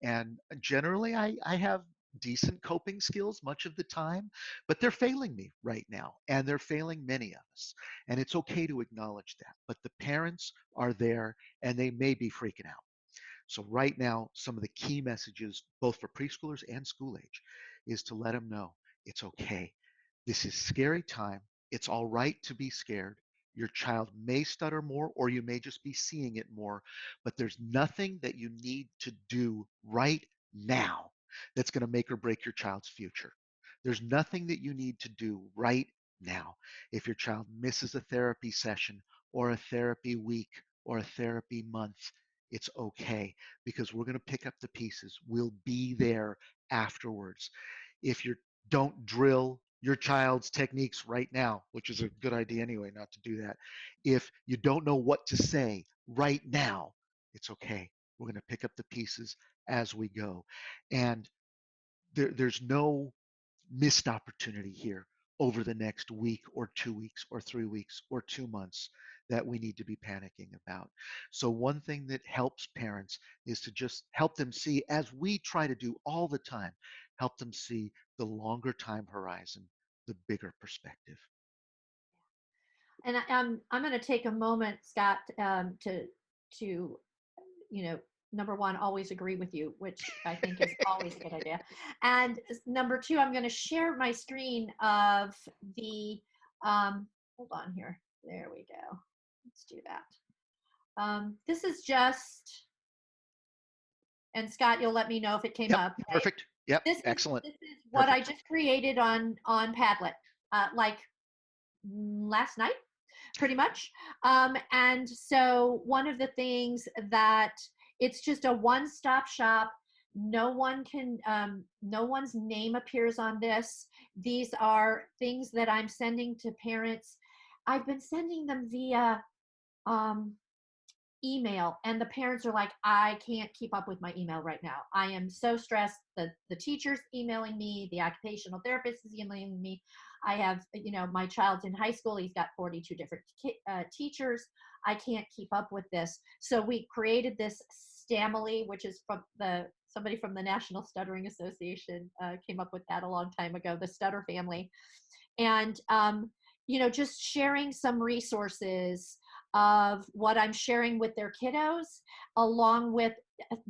And generally, I have decent coping skills much of the time, but they're failing me right now, and they're failing many of us. And it's okay to acknowledge that. But the parents are there, and they may be freaking out. So right now, some of the key messages, both for preschoolers and school age, is to let them know it's okay. This is scary time. It's all right to be scared. Your child may stutter more, or you may just be seeing it more, but there's nothing that you need to do right now that's going to make or break your child's future. There's nothing that you need to do right now. If your child misses a therapy session or a therapy week or a therapy month, it's okay, because we're going to pick up the pieces. We'll be there afterwards. If you don't drill your child's techniques right now, which is a good idea anyway, not to do that. If you don't know what to say right now, it's okay. We're going to pick up the pieces as we go. And there's no missed opportunity here over the next week or 2 weeks or 3 weeks or 2 months that we need to be panicking about. So one thing that helps parents is to just help them see, as we try to do all the time, help them see the longer time horizon, the bigger perspective. And I'm going to take a moment, Scott, to number one, always agree with you, which I think is always a good idea. And number two, I'm going to share my screen of the hold on here. There we go. Let's do that. This is just, and Scott, you'll let me know if it came Yep, up. Right? perfect. Yep, This is excellent. this is what I Perfect. just created on Padlet, like last night, pretty much. And so one of the things that it's just a one-stop shop. No one can, no one's name appears on this. These are things that I'm sending to parents. I've been sending them via um, email, and the parents are like, I can't keep up with my email right now. I am so stressed. The teacher's emailing me, the occupational therapist is emailing me. I have, my child's in high school, he's got 42 different teachers. I can't keep up with this. So we created this stamily, which is from the somebody from the National Stuttering Association came up with that a long time ago, the stutter family. And just sharing some resources of what I'm sharing with their kiddos, along with,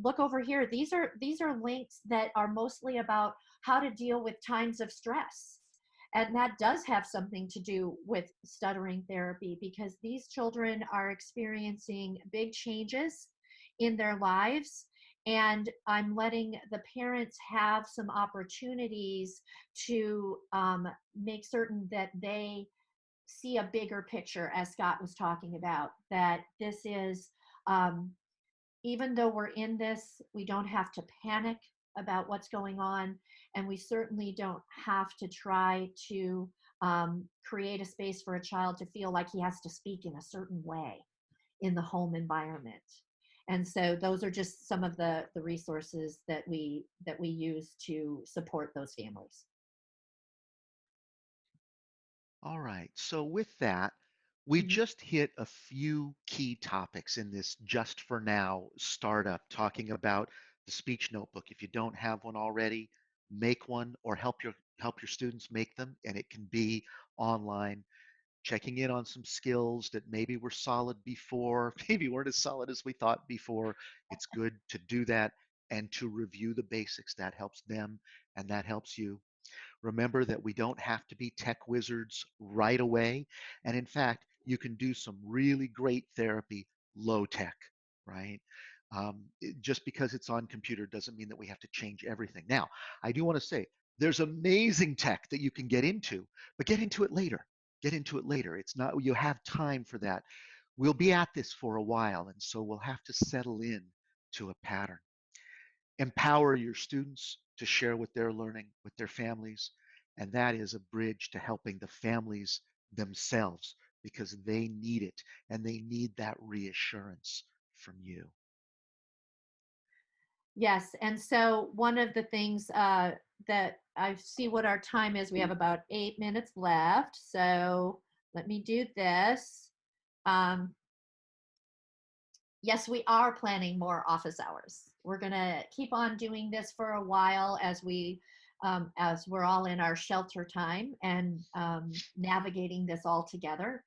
look over here, these are links that are mostly about how to deal with times of stress. And that does have something to do with stuttering therapy, because these children are experiencing big changes in their lives. And I'm letting the parents have some opportunities to make certain that they see a bigger picture, as Scott was talking about, that this is, um, even though we're in this, we don't have to panic about what's going on. And we certainly don't have to try to create a space for a child to feel like he has to speak in a certain way in the home environment. And so those are just some of the resources that we use to support those families. All right. So with that, we Mhm. just hit a few key topics in this just for now startup, talking about the speech notebook. If you don't have one already, make one or help your students make them, and it can be online, checking in on some skills that maybe were solid before, maybe weren't as solid as we thought before. It's good to do that and to review the basics. That helps them and that helps you. Remember that we don't have to be tech wizards right away. And in fact, you can do some really great therapy low tech, right? Just because it's on computer doesn't mean that we have to change everything. Now, I do want to say there's amazing tech that you can get into, but get into it later. Get into it later. It's not, you have time for that. We'll be at this for a while, and so we'll have to settle in to a pattern. Empower your students to share what they're learning with their families, and that is a bridge to helping the families themselves, because they need it and they need that reassurance from you. Yes, and so one of the things that I see what our time is, we have about 8 minutes left. So let me do this. Um, yes, we are planning more office hours. We're gonna keep on doing this for a while as we're all in our shelter time and navigating this all together.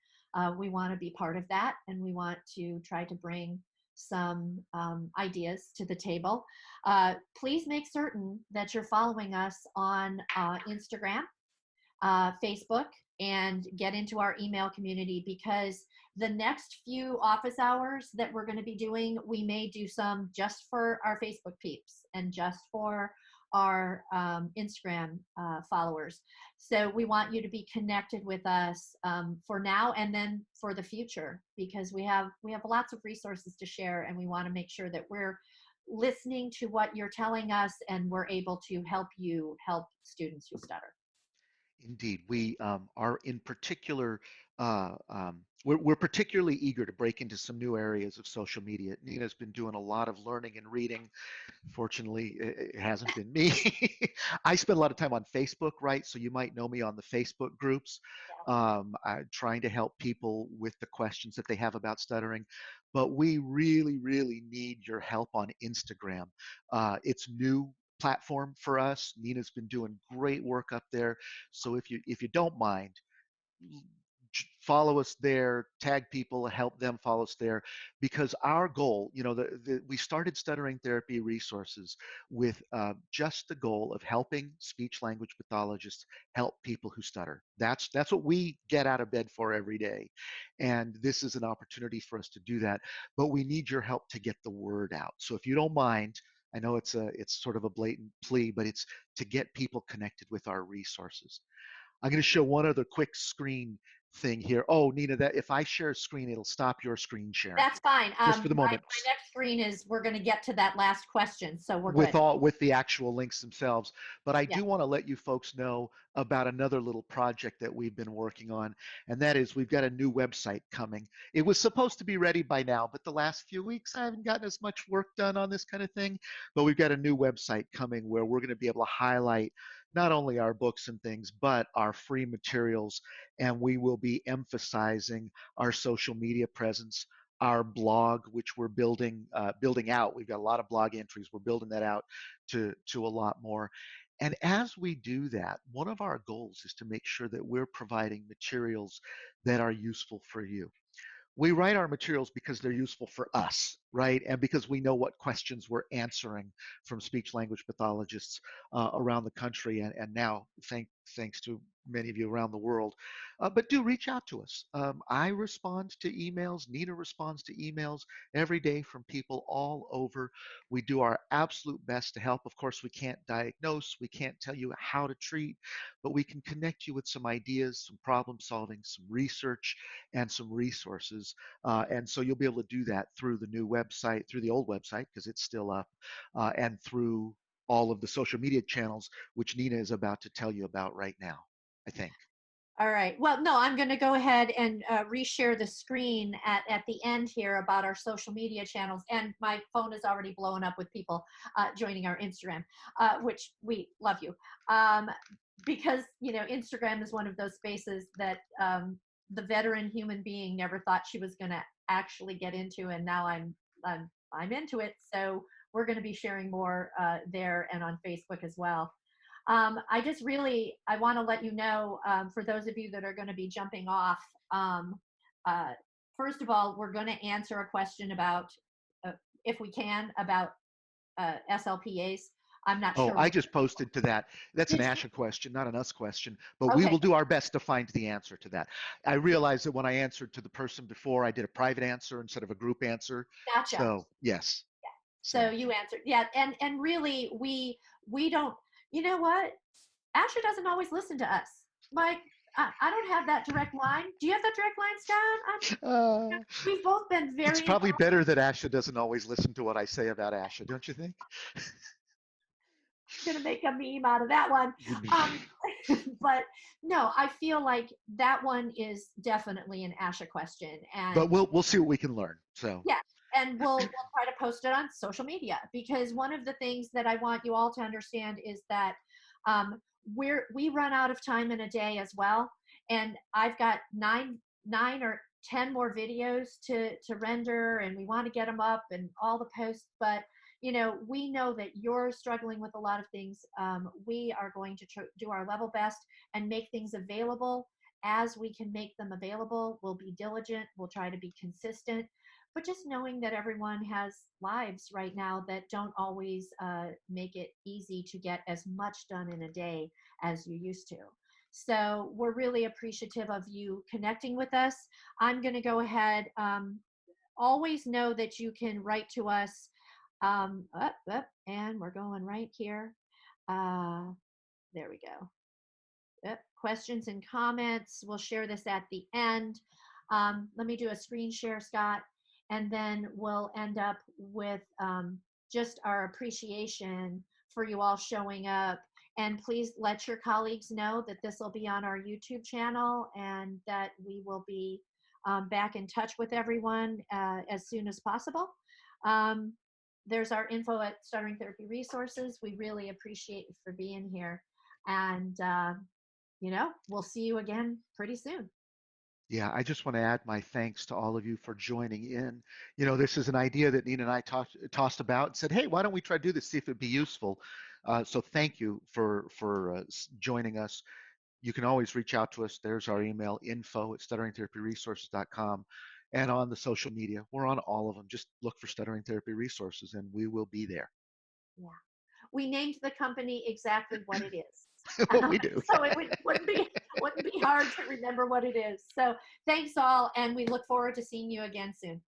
We want to be part of that, and we want to try to bring some ideas to the table. Please make certain that you're following us on Instagram, Facebook, and get into our email community, because the next few office hours that we're going to be doing, we may do some just for our Facebook peeps and just for our Instagram followers. So we want you to be connected with us for now and then for the future, because we have lots of resources to share, and we want to make sure that we're listening to what you're telling us, and we're able to help you help students who stutter. Indeed, we are in particular, we're particularly eager to break into some new areas of social media. Nina's been doing a lot of learning and reading. Fortunately, it hasn't been me. I spend a lot of time on Facebook, right? So you might know me on the Facebook groups, trying to help people with the questions that they have about stuttering. But we really, really need your help on Instagram. It's new platform for us. Nina's been doing great work up there. So if you don't mind, follow us there, tag people, help them follow us there, because our goal, we started Stuttering Therapy Resources with just the goal of helping speech language pathologists help people who stutter. That's what we get out of bed for every day, and this is an opportunity for us to do that. But we need your help to get the word out. So if you don't mind, I know it's sort of a blatant plea, but it's to get people connected with our resources. I'm going to show one other quick screen thing here. Oh, Nina, that if I share a screen, it'll stop your screen sharing. That's fine. Just for the My moment, next screen is, we're going to get to that last question, so we're with good. the actual links themselves. But I Yeah. do want to let you folks know about another little project that we've been working on, and that is we've got a new website coming. It was supposed to be ready by now, but the last few weeks I haven't gotten as much work done on this kind of thing. But we've got a new website coming where we're going to be able to highlight not only our books and things, but our free materials, and we will be emphasizing our social media presence, our blog, which we're building out. We've got a lot of blog entries. We're building that out to a lot more. And as we do that, one of our goals is to make sure that we're providing materials that are useful for you. We write our materials because they're useful for us, right? And because we know what questions we're answering from speech language pathologists around the country, and now thanks to many of you around the world. But do reach out to us. I respond to emails. Nina responds to emails every day from people all over. We do our absolute best to help. Of course, we can't diagnose, we can't tell you how to treat, but we can connect you with some ideas, some problem solving, some research, and some resources. And so you'll be able to do that through the new website, through the old website, because it's still up, and through all of the social media channels, which Nina is about to tell you about right now, I think. All right. Well, no, I'm going to go ahead and reshare the screen at the end here about our social media channels. And my phone is already blowing up with people joining our Instagram, which we love you. Because, Instagram is one of those spaces that the veteran human being never thought she was going to actually get into. And now I'm into it. So we're going to be sharing more there and on Facebook as well. I want to let you know, for those of you that are going to be jumping off, uh, first of all, we're going to answer a question about, if we can, about SLPAs. I'm not Oh, sure. I just posted to that. That's an Did you? ASHA question, not an us question, but we Okay, will do our best to find the answer to that. I realized that when I answered to the person before, I did a private answer instead of a group answer. gotcha. So, yes. So So, you answered, yeah, and really, we don't. You know what? Asher doesn't always listen to us. Like, I don't have that direct line. Do you have that direct line, Scott? uh, We've both been it's very probably involved. better that ASHA doesn't always listen to what I say about ASHA, don't you think? Gonna make a meme out of that one. Um, but no, I feel like that one is definitely an Asha question, But and we'll see what we can learn. So, yeah, and we'll try to post it on social media, because one of the things that I want you all to understand is that we run out of time in a day as well, and I've got nine or 10 more videos to render, and we want to get them up and all the posts. But we know that you're struggling with a lot of things. We are going to do our level best and make things available as we can make them available. We'll be diligent, we'll try to be consistent, but just knowing that everyone has lives right now that don't always make it easy to get as much done in a day as you used to. So we're really appreciative of you connecting with us. I'm going to go ahead. Always know that you can write to us. And we're going right here. There we go. Questions and comments. We'll share this at the end. Let me do a screen share, Scott, and then we'll end up with just our appreciation for you all showing up. And please let your colleagues know that this will be on our YouTube channel, and that we will be back in touch with everyone as soon as possible. There's our info at Stuttering Therapy Resources. We really appreciate you for being here. And we'll see you again pretty soon. yeah, I just want to add my thanks to all of you for joining in. This is an idea that Nina and I tossed about and said, hey, why don't we try to do this, see if it'd be useful. So thank you for joining us. you can always reach out to us. There's our email, info@stutteringtherapyresources.com. And on the social media, we're on all of them. Just look for Stuttering Therapy Resources and we will be there. Yeah. We named the company exactly what it is. What we do. So it wouldn't be hard to remember what it is. So thanks all, and we look forward to seeing you again soon.